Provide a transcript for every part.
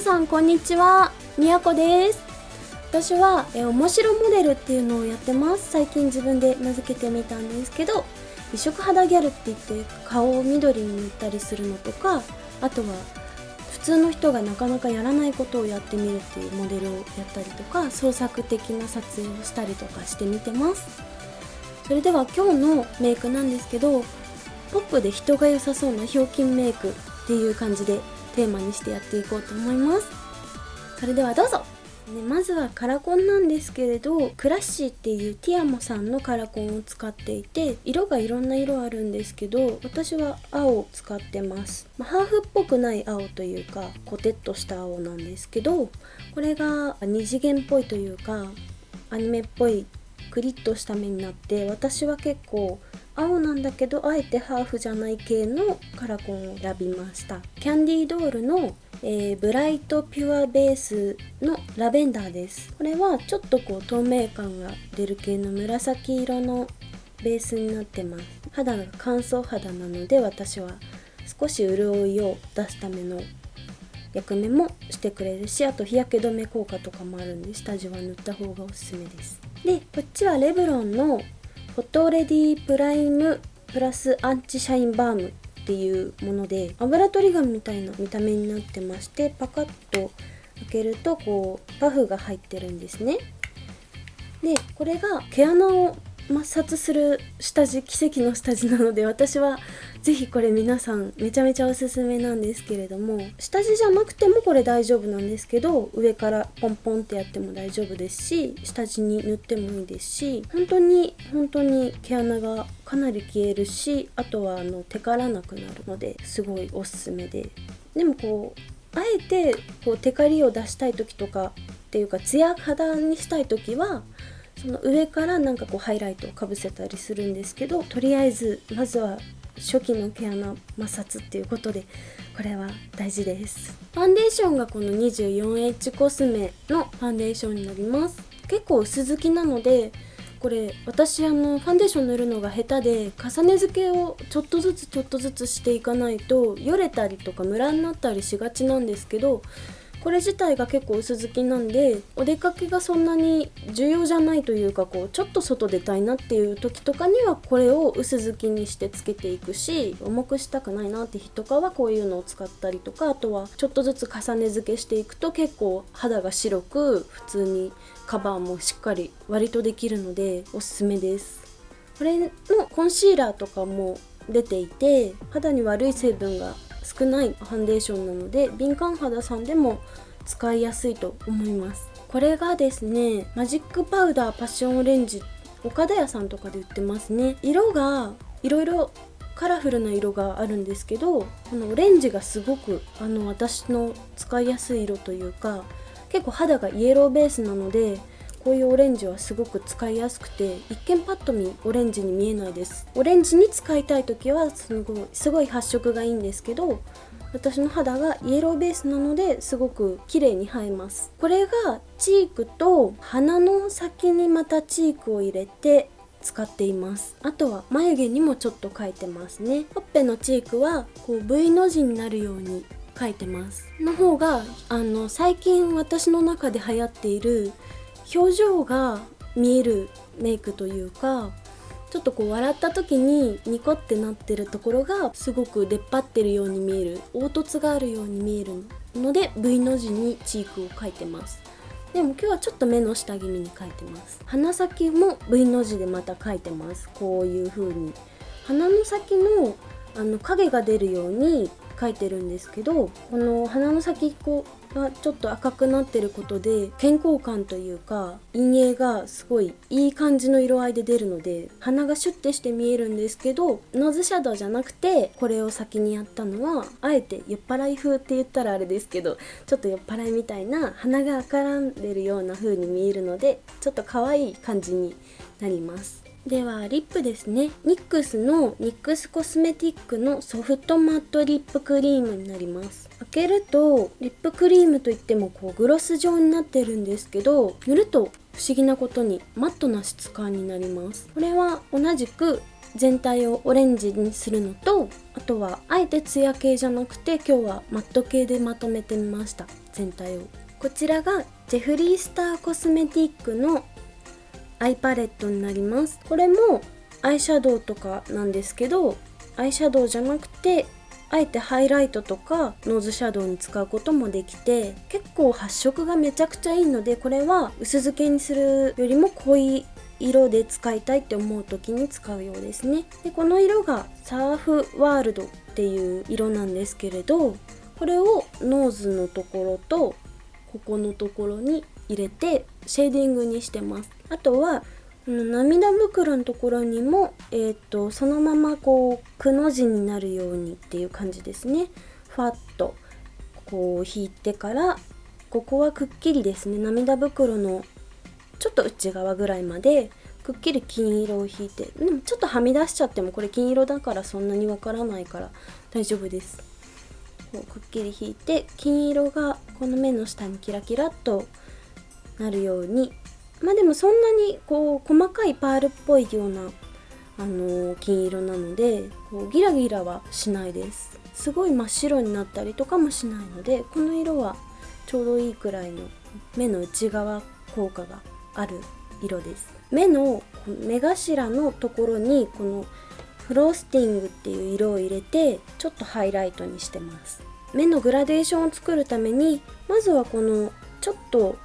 さんこんにちは、みやこです。私は面白モデルっていうのをやってます。最近自分で名付けてみたんですけど、美食肌ギャルって言って顔を緑に塗ったりするのとか、あとは普通の人がなかなかやらないことをやってみるっていうモデルをやったりとか、創作的な撮影をしたりとかしてみてます。それでは今日のメイクなんですけど、ポップで人が良さそうなひょうきんメイクっていう感じでテーマにしてやっていこうと思います。それではどうぞ。まずはカラコンなんですけれど、クラッシーっていうティアモさんのカラコンを使っていて、色がいろんな色あるんですけど、私は青を使ってます。ハーフっぽくない青というかコテッとした青なんですけど、これが二次元っぽいというかアニメっぽいクリッとした目になって、私は結構青なんだけどあえてハーフじゃない系のカラコンを選びました。キャンディードールの、ブライトピュアベースのラベンダーです。これはちょっと透明感が出る系の紫色のベースになってます。肌が乾燥肌なので、私は少し潤いを出すための役目もしてくれるし、あと日焼け止め効果とかもあるんで、下地は塗った方がおすすめです。で、こっちはレブロンのフォトレディプライムプラスアンチシャインバームっていうもので、油取り紙みたいな見た目になってまして、パカッと開けるとパフが入ってるんですね。で、これが毛穴を摩擦する下地、奇跡の下地なので、私はぜひこれ皆さんめちゃめちゃおすすめなんですけれども、下地じゃなくてもこれ大丈夫なんですけど、上からポンポンってやっても大丈夫ですし、下地に塗ってもいいですし、本当に毛穴がかなり消えるし、あとはテカらなくなるのですごいおすすめで。でもあえてテカリを出したい時とかっていうか、ツヤ肌にしたい時はその上からハイライトをかぶせたりするんですけど、とりあえずまずは初期の毛穴摩擦っていうことで、これは大事です。ファンデーションがこの 24H コスメのファンデーションになります。結構薄付きなので、これ私ファンデーション塗るのが下手で、重ね付けをちょっとずつしていかないとよれたりとかムラになったりしがちなんですけど、これ自体が結構薄付きなんで、お出かけがそんなに重要じゃないというか、ちょっと外出たいなっていう時とかにはこれを薄付きにしてつけていくし、重くしたくないなって日とかはこういうのを使ったりとか、あとはちょっとずつ重ね付けしていくと結構肌が白く、普通にカバーもしっかり割とできるのでおすすめです。これのコンシーラーとかも出ていて、肌に悪い成分が少ないファンデーションなので、敏感肌さんでも使いやすいと思います。これがですね、マジックパウダーパッションオレンジ、岡田屋さんとかで売ってますね。色がいろいろカラフルな色があるんですけど、このオレンジがすごく私の使いやすい色というか、結構肌がイエローベースなので、こういうオレンジはすごく使いやすくて、一見パッと見オレンジに見えないです。オレンジに使いたい時はすごい発色がいいんですけど、私の肌がイエローベースなのですごく綺麗に映えます。これがチークと鼻の先にまたチークを入れて使っています。あとは眉毛にもちょっと描いてますね。ほっぺのチークはV の字になるように描いてます。の方が最近私の中で流行っている表情が見えるメイクというか、ちょっと笑った時にニコってなってるところがすごく出っ張ってるように見える、凹凸があるように見えるので V の字にチークを描いてます。でも今日はちょっと目の下気味に描いてます。鼻先も V の字でまた描いてます。こういう風に鼻の先の影が出るように描いてるんですけど、この鼻の先がちょっと赤くなってることで健康感というか陰影がすごいいい感じの色合いで出るので、鼻がシュッてして見えるんですけど、ノーズシャドウじゃなくてこれを先にやったのは、あえて酔っ払い風って言ったらあれですけど、ちょっと酔っ払いみたいな鼻が赤らんでるような風に見えるので、ちょっと可愛い感じになります。ではリップですね。ニックスのニックスコスメティックのソフトマットリップクリームになります。開けるとリップクリームといってもグロス状になってるんですけど、塗ると不思議なことにマットな質感になります。これは同じく全体をオレンジにするのと、あとはあえてツヤ系じゃなくて今日はマット系でまとめてみました、全体を。こちらがジェフリースターコスメティックのアイパレットになります。これもアイシャドウとかなんですけど、アイシャドウじゃなくてあえてハイライトとかノーズシャドウに使うこともできて、結構発色がめちゃくちゃいいので、これは薄付けにするよりも濃い色で使いたいって思う時に使うようですね。でこの色がサーフワールドっていう色なんですけれど、これをノーズのところとここのところに入れてシェーディングにしてます。あとはこの涙袋のところにも、そのままこうくの字になるようにっていう感じですね。ファッとこう引いてから、ここはくっきりですね、涙袋のちょっと内側ぐらいまでくっきり金色を引いて、でもちょっとはみ出しちゃってもこれ金色だからそんなにわからないから大丈夫です。こうくっきり引いて金色がこの目の下にキラキラっとなるように、でもそんなにこう細かいパールっぽいような金色なので、こうギラギラはしないです。すごい真っ白になったりとかもしないので、この色はちょうどいいくらいの目の内側効果がある色です。目頭のところにこのフロスティングっていう色を入れてちょっとハイライトにしてます。目のグラデーションを作るために、まずはこのちょっと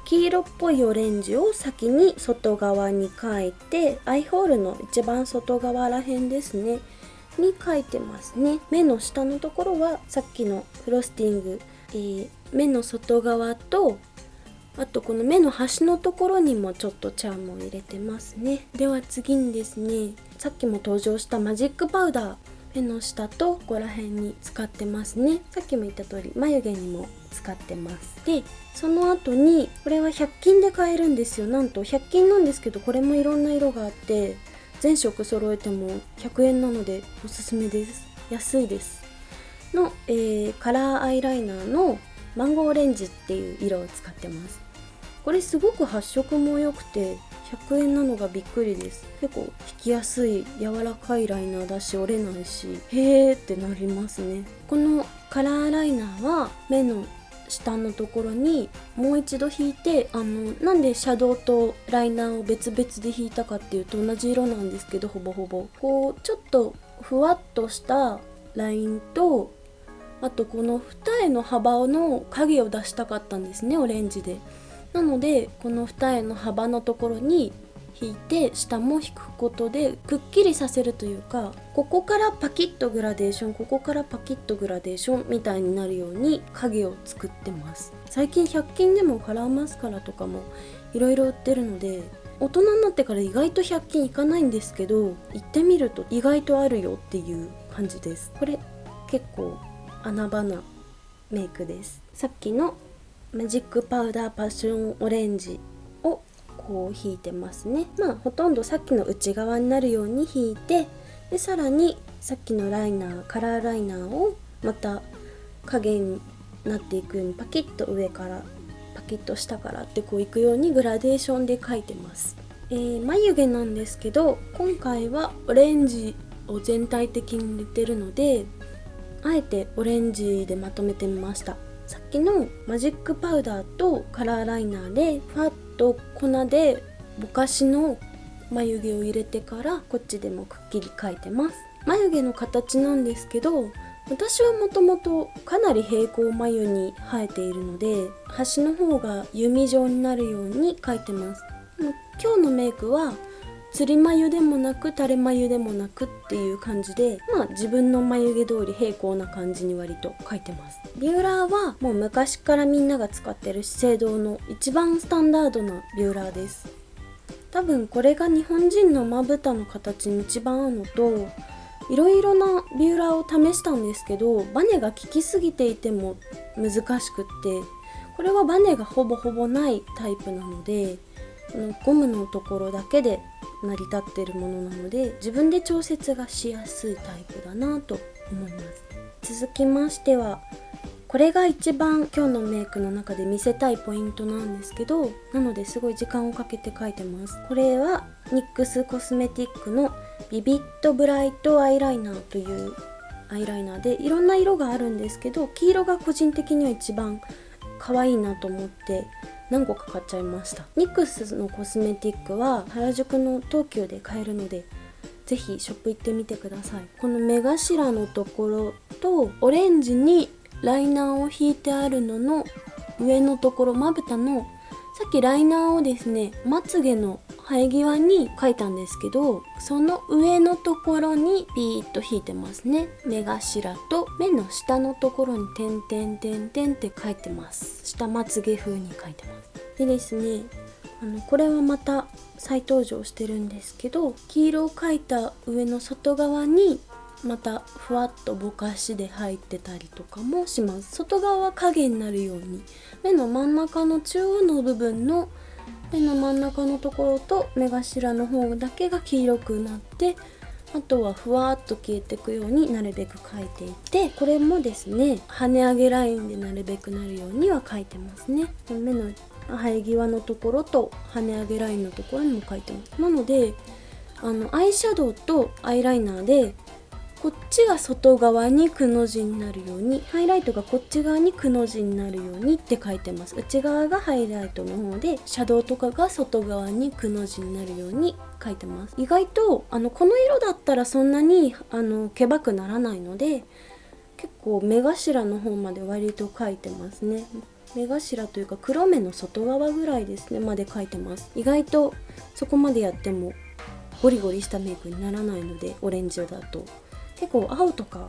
黄色っぽいオレンジを先に外側に描いて、アイホールの一番外側ら辺ですねに描いてますね。目の下のところはさっきのフロスティング、目の外側と、あとこの目の端のところにもちょっとチャームを入れてますね。では次にですね、さっきも登場したマジックパウダー、目の下とここら辺に使ってますね。さっきも言った通り眉毛にも使ってます。でその後に、これは100均で買えるんですよ。なんと100均なんですけど、これもいろんな色があって全色揃えても100円なのでおすすめです。安いですの、カラーアイライナーのマンゴーオレンジっていう色を使ってます。これすごく発色も良くて100円なのがびっくりです。結構引きやすい柔らかいライナーだし折れないし、へーってなりますね。このカラーライナーは目の下のところにもう一度引いて、なんでシャドウとライナーを別々で引いたかっていうと同じ色なんですけど、ほぼほぼこうちょっとふわっとしたラインと、あとこの二重の幅の影を出したかったんですね、オレンジで。なのでこの二重の幅のところに引いて下も引くことでくっきりさせるというか、ここからパキッとグラデーション、ここからパキッとグラデーションみたいになるように影を作ってます。最近100均でもカラーマスカラとかもいろいろ売ってるので、大人になってから意外と100均行かないんですけど、行ってみると意外とあるよっていう感じです。これ結構穴場なメイクです。さっきのマジックパウダーパッションオレンジをこう引いてますね。ほとんどさっきの内側になるように引いて、でさらにさっきのライナー、カラーライナーをまた影になっていくようにパキッと上からパキッと下からってこういくようにグラデーションで描いてます。眉毛なんですけど、今回はオレンジを全体的に入れてるので、あえてオレンジでまとめてみました。さっきのマジックパウダーとカラーライナーでファッと粉でぼかしの眉毛を入れてから、こっちでもくっきり描いてます。眉毛の形なんですけど、私はもともとかなり平行眉に生えているので、端の方が弓状になるように描いてます。今日のメイクはつり眉でもなく垂れ眉でもなくっていう感じで、自分の眉毛通り平行な感じに割と描いてます。ビューラーはもう昔からみんなが使ってる資生堂の一番スタンダードなビューラーです。多分これが日本人のまぶたの形に一番合うのと、いろいろなビューラーを試したんですけど、バネが効きすぎていても難しくって、これはバネがほぼほぼないタイプなので、ゴムのところだけで成り立っているものなので、自分で調節がしやすいタイプだなと思います。続きましてはこれが一番今日のメイクの中で見せたいポイントなんですけど、なのですごい時間をかけて描いてます。これはNYXコスメティックのビビッドブライトアイライナーというアイライナーで、いろんな色があるんですけど、黄色が個人的には一番可愛いなと思って何個か買っちゃいました。NYXのコスメティックは原宿の東急で買えるので、ぜひショップ行ってみてください。この目頭のところとオレンジにライナーを引いてあるのの上のところ、まぶたのさっきライナーをですね、まつげの生え際に描いたんですけど、その上のところにピーッと引いてますね。目頭と目の下のところに点々点々って描いてます。下まつげ風に描いてます。でですね、これはまた再登場してるんですけど、黄色を描いた上の外側にまたふわっとぼかしで入ってたりとかもします。外側は影になるように、目の真ん中の中央の部分の目の真ん中のところと目頭の方だけが黄色くなって、あとはふわっと消えていくようになるべく描いていて、これもですね、跳ね上げラインでなるべくなるようには描いてますね。目の生え際のところと跳ね上げラインのところにも描いてます。なのでアイシャドウとアイライナーでこっちが外側にくの字になるように、ハイライトがこっち側にくの字になるようにって書いてます。内側がハイライトの方で、シャドウとかが外側にくの字になるように書いてます。意外とこの色だったらそんなにけばくならないので、結構目頭の方まで割と書いてますね。目頭というか黒目の外側ぐらいですねまで書いてます。意外とそこまでやってもゴリゴリしたメイクにならないので、オレンジだと結構青とか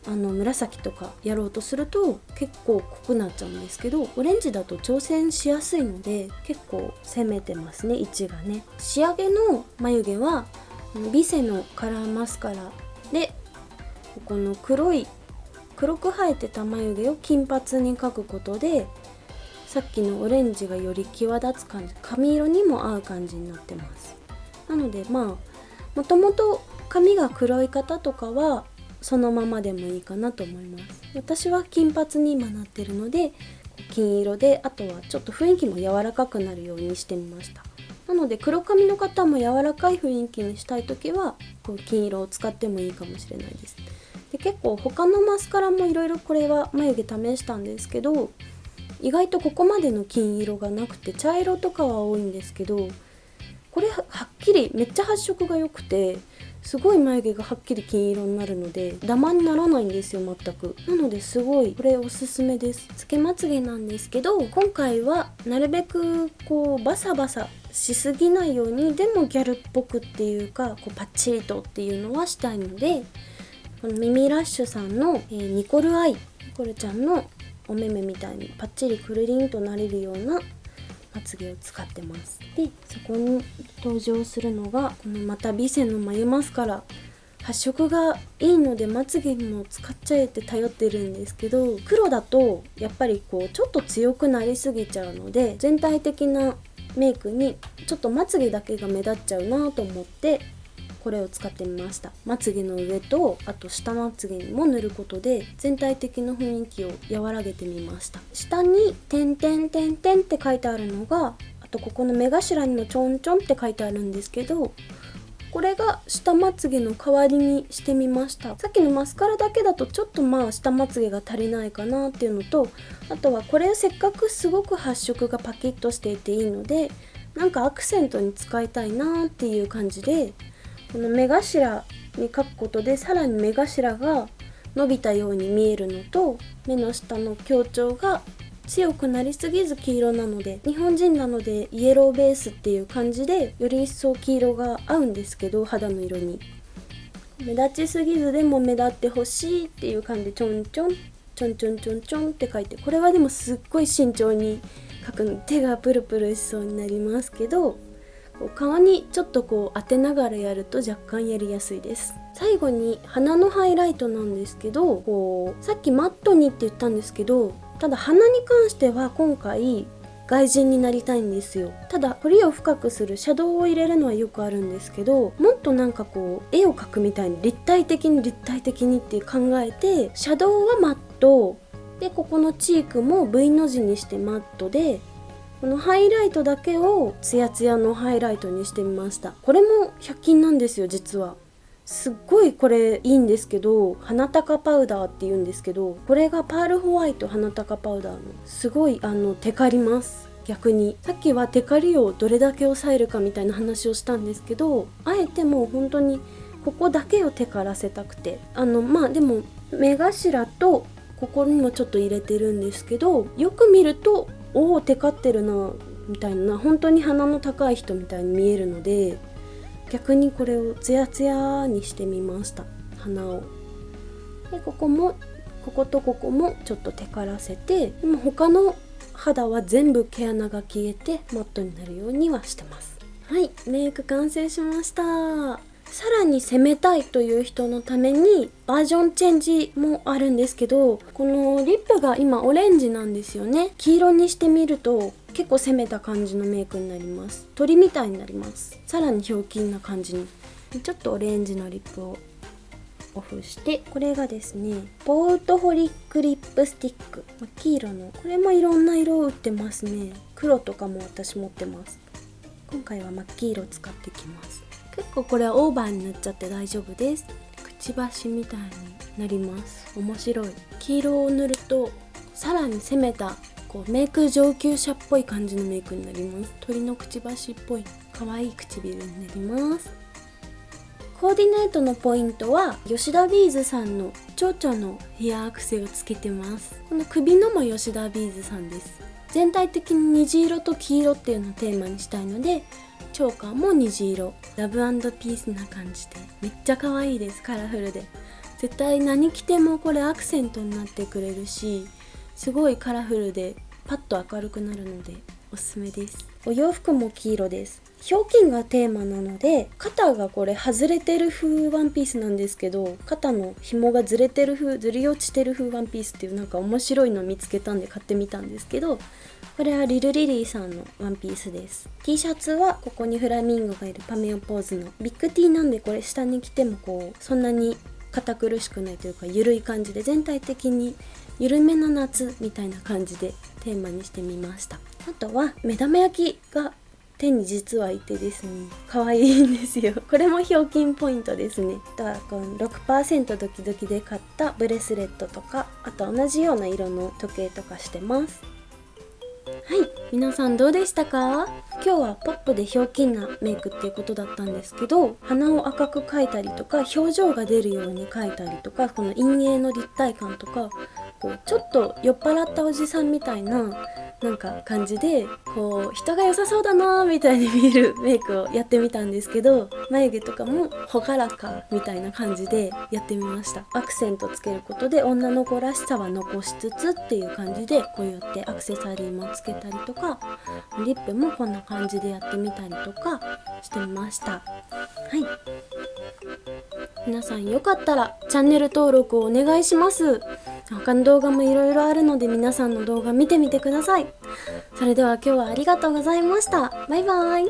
紫とかやろうとすると結構濃くなっちゃうんですけど、オレンジだと調整しやすいので結構攻めてますね、位置がね。仕上げの眉毛はビセのカラーマスカラで、この黒く生えてた眉毛を金髪に描くことで、さっきのオレンジがより際立つ感じ、髪色にも合う感じになってます。なのでもともと髪が黒い方とかはそのままでもいいかなと思います。私は金髪に今なってるので金色で、あとはちょっと雰囲気も柔らかくなるようにしてみました。なので黒髪の方も柔らかい雰囲気にしたいときは金色を使ってもいいかもしれないです。で結構他のマスカラもいろいろこれは眉毛試したんですけど、意外とここまでの金色がなくて茶色とかは多いんですけど、これはっきりめっちゃ発色が良くて、すごい眉毛がはっきり金色になるのでダマにならないんですよ全く。なのですごいこれおすすめです。つけまつげなんですけど、今回はなるべくバサバサしすぎないように、でもギャルっぽくっていうかパッチリとっていうのはしたいので、このミミラッシュさんの、ニコルアイ、ニコルちゃんのお目目みたいにパッチリくるりんとなれるようなまつげを使ってます。でそこに登場するのがこのまたビセの眉マスカラ。発色がいいのでまつげにも使っちゃえって頼ってるんですけど、黒だとやっぱりちょっと強くなりすぎちゃうので、全体的なメイクにちょっとまつげだけが目立っちゃうなと思ってこれを使ってみました。まつげの上とあと下まつげにも塗ることで全体的な雰囲気を和らげてみました。下に点々点々って書いてあるのが、あとここの目頭にもちょんちょんって書いてあるんですけど、これが下まつげの代わりにしてみました。さっきのマスカラだけだとちょっと下まつげが足りないかなっていうのと、あとはこれせっかくすごく発色がパキッとしていていいので、なんかアクセントに使いたいなっていう感じで、この目頭に描くことでさらに目頭が伸びたように見えるのと、目の下の強調が強くなりすぎず黄色なので、日本人なのでイエローベースっていう感じでより一層黄色が合うんですけど、肌の色に目立ちすぎずでも目立ってほしいっていう感じでちょんちょんちょんちょんちょんちょんって書いて、これはでもすっごい慎重に描くので手がプルプルしそうになりますけど、顔にちょっと当てながらやると若干やりやすいです。最後に鼻のハイライトなんですけど、さっきマットにって言ったんですけど、ただ鼻に関しては今回外人になりたいんですよ。ただ彫りを深くするシャドウを入れるのはよくあるんですけど、もっとなんか絵を描くみたいに立体的にって考えて、シャドウはマットでここのチークも V の字にしてマットで、このハイライトだけをツヤツヤのハイライトにしてみました。これも100均なんですよ。実はすっごいこれいいんですけど、花高パウダーって言うんですけど、これがパールホワイト花高パウダーのすごいテカります。逆にさっきはテカリをどれだけ抑えるかみたいな話をしたんですけど、あえてもう本当にここだけをテカらせたくて、でも目頭とここにもちょっと入れてるんですけど、よく見るとおおテカってるなみたいな、本当に鼻の高い人みたいに見えるので、逆にこれをツヤツヤにしてみました。鼻をでこことここもちょっとテカらせて、でも他の肌は全部毛穴が消えてマットになるようにはしてます。はい、メイク完成しました。さらに攻めたいという人のためにバージョンチェンジもあるんですけど、このリップが今オレンジなんですよね。黄色にしてみると結構攻めた感じのメイクになります。鳥みたいになります。さらにひょうきんな感じに。ちょっとオレンジのリップをオフして、これがですねポートフォリックリップスティック、黄色の、これもいろんな色を売ってますね。黒とかも私持ってます。今回は真っ黄色使ってきます。結構これはオーバーになっちゃって大丈夫です。くちばしみたいになります。面白い。黄色を塗るとさらに攻めたメイク上級者っぽい感じのメイクになります。鳥のくちばしっぽい可愛い唇になります。コーディネートのポイントは吉田ビーズさんの蝶々のヘアアクセをつけてます。この首のも吉田ビーズさんです。全体的に虹色と黄色っていうのをテーマにしたいので、チョーカーも虹色、ラブ&ピースな感じでめっちゃ可愛いです。カラフルで絶対何着てもこれアクセントになってくれるし、すごいカラフルでパッと明るくなるのでおすすめです。お洋服も黄色です。ひょうきんがテーマなので、肩がこれ外れてる風ワンピースなんですけど、肩の紐がずれてる風、ずり落ちてる風ワンピースっていうなんか面白いの見つけたんで買ってみたんですけど、これはリルリリーさんのワンピースです。 T シャツはここにフラミンゴがいるパメオポーズのビッグ T なんで、これ下に着てもそんなに堅苦しくないというか、ゆるい感じで全体的に緩めの夏みたいな感じでテーマにしてみました。あとは目玉焼きが手に実はいてですね、可愛いんですよ。これもひょうきんポイントですね。あとはこの 6% ドキドキで買ったブレスレットとか、あと同じような色の時計とかしてます。はい、皆さんどうでしたか？今日はポップでひょうきんなメイクっていうことだったんですけど、鼻を赤く描いたりとか、表情が出るように描いたりとか、この陰影の立体感とか、ちょっと酔っ払ったおじさんみたいななんか感じで、人が良さそうだなみたいに見えるメイクをやってみたんですけど、眉毛とかも朗らかみたいな感じでやってみました。アクセントつけることで女の子らしさは残しつつっていう感じで、こうやってアクセサリーもつけたりとか、リップもこんな感じでやってみたりとかしてみました。はい、皆さんよかったらチャンネル登録をお願いします。他の動画もいろいろあるので、皆さんの動画見てみてください。それでは今日はありがとうございました。バイバイ。